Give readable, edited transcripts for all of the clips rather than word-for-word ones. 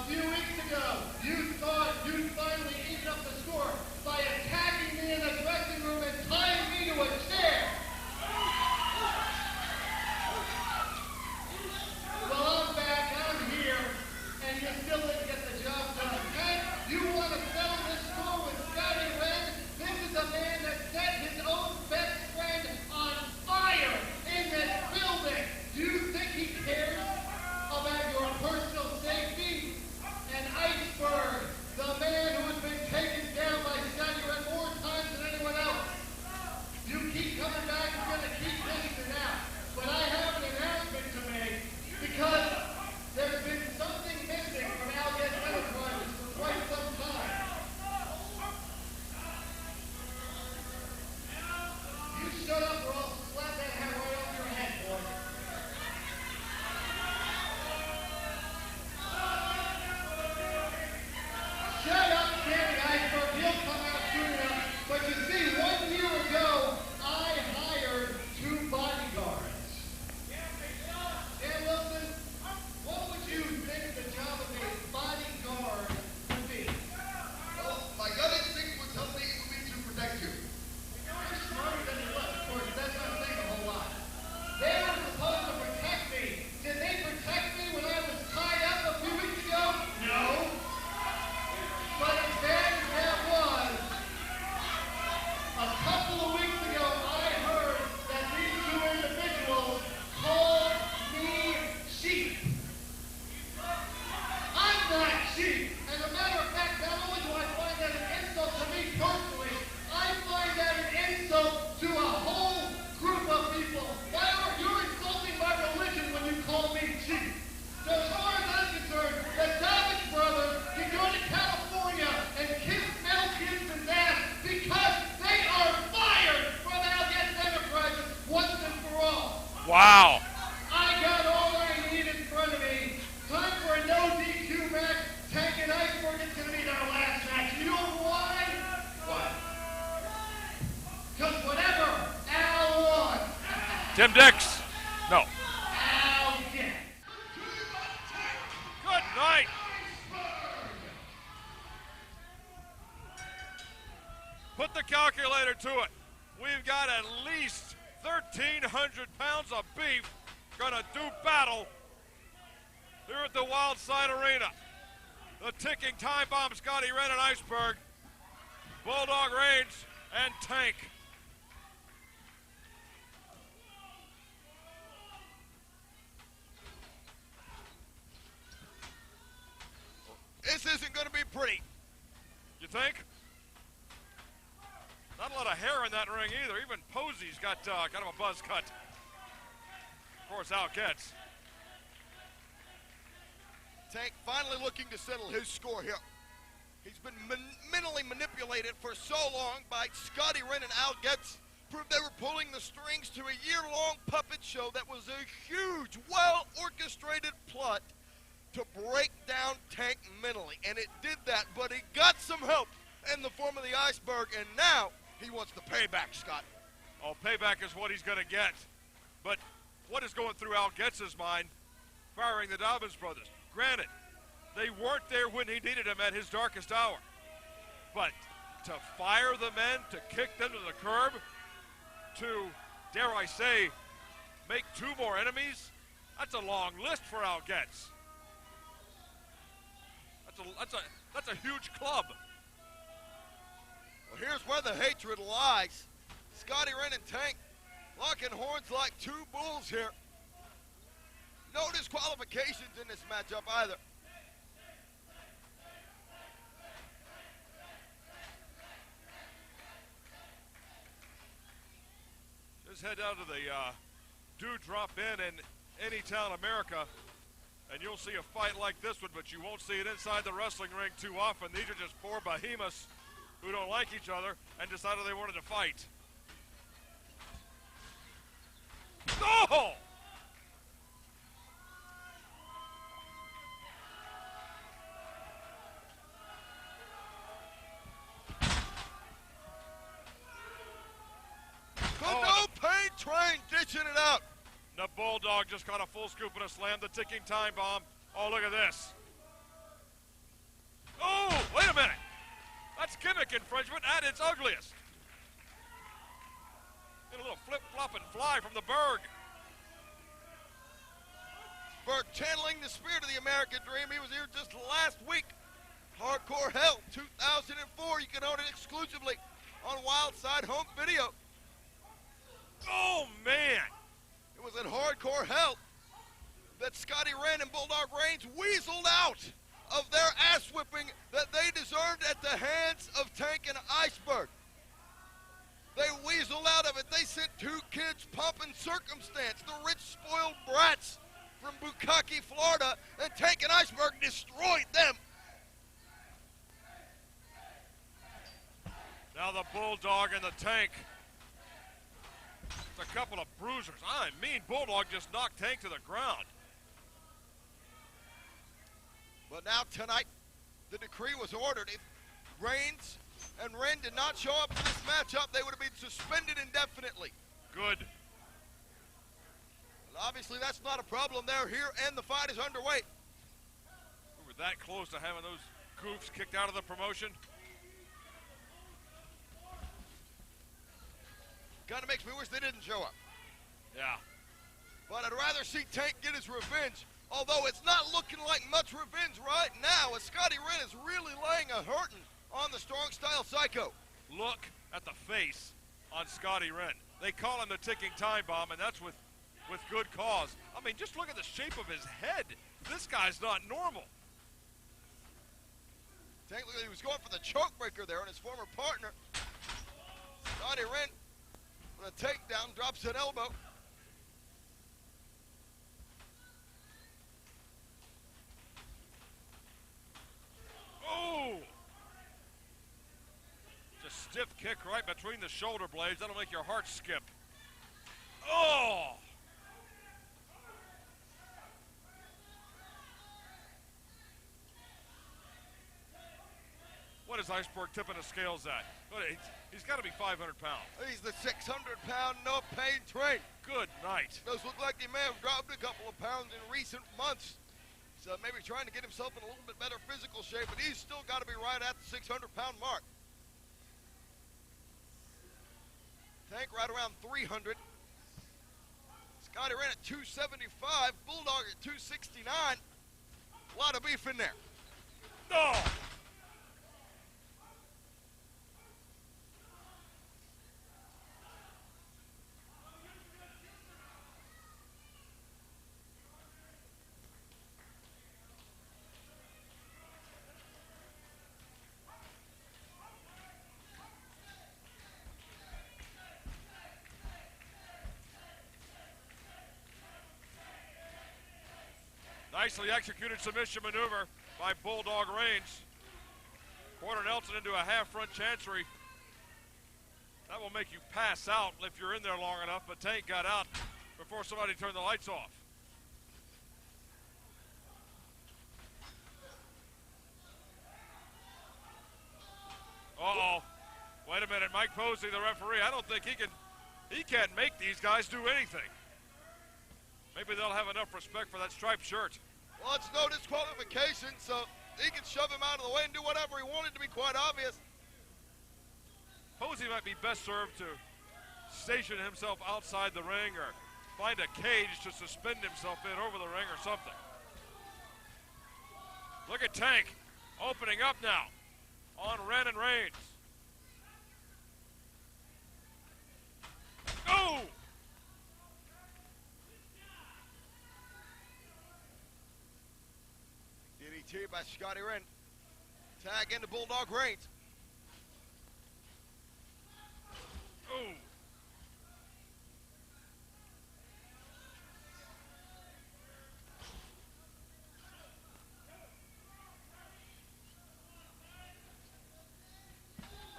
few weeks ago, you thought you'd finally eaten up the score by attacking me in the dressing room and tying me to a chair. Well, I'm back, I'm here, and you still didn't get the job done. And you want to settle this score with Scottie Wrenn? This is a man that set his own best friend on fire in this building. Do you think he cares about your personal safety? And Iceberg, the man who has been taken down by Scottie Wrenn more times than anyone else. You keep coming back, you're going to keep missing out. But I have an announcement to make because there's been something missing from Getz Enterprises for quite some time. You shut up or I'll slap that hat right off your head, boy. Shut up, Danny Iceberg. He'll come out soon enough. But you see, 1 year ago, I hired 2 bodyguards. Dan Wilson, what would you think the job of a bodyguard would be? Well, my gut instinct would tell me it would be to protect you. You're smarter than you look, of course. That's not saying a whole lot. They were supposed to protect me. Did they protect me when I was tied up a few weeks ago? No. But as bad as that was, a couple of weeks ago, I heard that these 2 individuals called me sheep. I'm not sheep. As a matter of fact, not only do I find that an insult to me personally, I find that an insult to a whole group of people. You're insulting my religion when you call me sheep. So as far as I'm concerned, the Savage brothers can go to California and kiss Mel Gibson's ass because they are fired from Getz Enterprises once and for all. Wow. I got all I need in front of me. Time for a no DQ match. Tank and Iceberg is going to be their last match. You know why? What? Because whatever Al wants. Tim Dix. No. Al gets. Good night. Put the calculator to it. We've got at least 1,300 pounds of beef gonna do battle here at the Wildside Arena. The ticking time bomb, Scottie Wrenn and Iceberg, Bulldog Reigns and Tank. This isn't going to be pretty. You think? Not a lot of hair in that ring either. Even Posey's got kind of a buzz cut. Of course, out Getz. Tank finally looking to settle his score here. He's been mentally manipulated for so long by Scottie Wrenn and Al Getz. Proved they were pulling the strings to a year-long puppet show that was a huge, well-orchestrated plot to break down Tank mentally. And it did that, but he got some help in the form of the Iceberg, and now he wants the payback, Scott. Oh, payback is what he's going to get. But what is going through Al Getz's mind firing the Dobbins brothers? Granted, they weren't there when he needed them at his darkest hour. But to fire the men, to kick them to the curb, to, dare I say, make 2 more enemies, that's a long list for Al Getz. That's a huge club. Well, here's where the hatred lies. Scottie Wrenn and Tank locking horns like 2 bulls here. No disqualifications in this matchup either. Just head down to the Drop In any town in America, and you'll see a fight like this one, but you won't see it inside the wrestling ring too often. These are just 4 behemoths who don't like each other and decided they wanted to fight. Oh! No pain train ditching it out. The Bulldog just got a full scoop and a slam, the ticking time bomb. Oh, look at this. Oh, wait a minute. That's gimmick infringement at its ugliest. Get a little flip-flop and fly from the Berg. Berg channeling the spirit of the American Dream. He was here just last week. Hardcore Hell 2004. You can own it exclusively on Wildside Home Video. Oh, man. It was in Hardcore Hell that Scottie Wrenn and Bulldog Reigns weaseled out of their ass whipping that they deserved at the hands of Tank and Iceberg. They weaseled out of it. They sent two kids, Pomp and Circumstance, the rich spoiled brats from Bukkake, Florida, and Tank and Iceberg destroyed them. Now the Bulldog and the Tank. It's a couple of bruisers. I mean, Bulldog just knocked Tank to the ground. But now tonight, the decree was ordered. If Reigns and Wrenn did not show up in this matchup, they would have been suspended indefinitely. Good. Well, obviously, that's not a problem. They're here, and the fight is underway. We were that close to having those goofs kicked out of the promotion. Kind of makes me wish they didn't show up. Yeah. But I'd rather see Tank get his revenge, although it's not looking like much revenge right now, as Scottie Wrenn is really laying a hurting on the strong-style Psycho. Look at the face on Scottie Wrenn. They call him the ticking time bomb, and that's with good cause. I mean, just look at the shape of his head. This guy's not normal. Tank looked like he was going for the choke breaker there on his former partner. Scottie Wrenn with a takedown, drops an elbow. Oh! Just stiff kick right between the shoulder blades. That'll make your heart skip. Oh! What is Iceberg tipping the scales at? He's got to be 500 pounds. He's the 600-pound no-pain train. Good night. Does look like he may have dropped a couple of pounds in recent months. So maybe trying to get himself in a little bit better physical shape, but he's still got to be right at the 600-pound mark. Tank right around 300. Scottie Wrenn at 275. Bulldog at 269. A lot of beef in there. Oh! Nicely executed submission maneuver by Bulldog Reigns. Corner Nelson into a half front chancery. That will make you pass out if you're in there long enough, but Tank got out before somebody turned the lights off. Uh-oh. Wait a minute, Mike Posey, the referee, I don't think he can't make these guys do anything. Maybe they'll have enough respect for that striped shirt. Well, it's no disqualification, so he can shove him out of the way and do whatever he wanted, to be quite obvious. Posey might be best served to station himself outside the ring or find a cage to suspend himself in over the ring or something. Look at Tank opening up now on Wrenn and Reigns. Oh! DDT by Scottie Wrenn. Tag into Bulldog Reigns. Oh!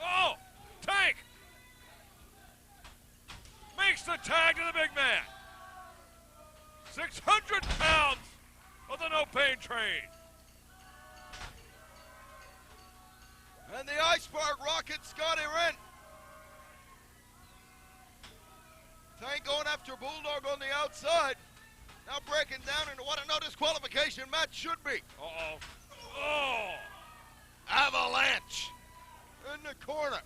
Oh! Tank! Makes the tag to the big man. 600 pounds of the no-pain train. And the Iceberg rocket, Scottie Wrenn. Tank going after Bulldog on the outside. Now breaking down into what a no disqualification match should be. Uh-oh. Oh! Avalanche in the corner.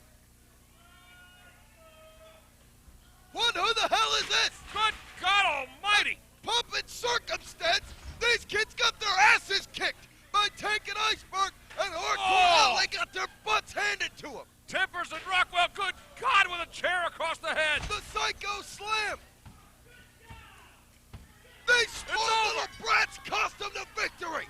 What? Who the hell is this? Good God almighty! Pomp and circumstance. These kids got their asses kicked by taking Iceberg and Rockwell. They got their butts handed to them. Timbers and Rockwell, good God, with a chair across the head. The Psycho Slam. These small little brats cost them the victory.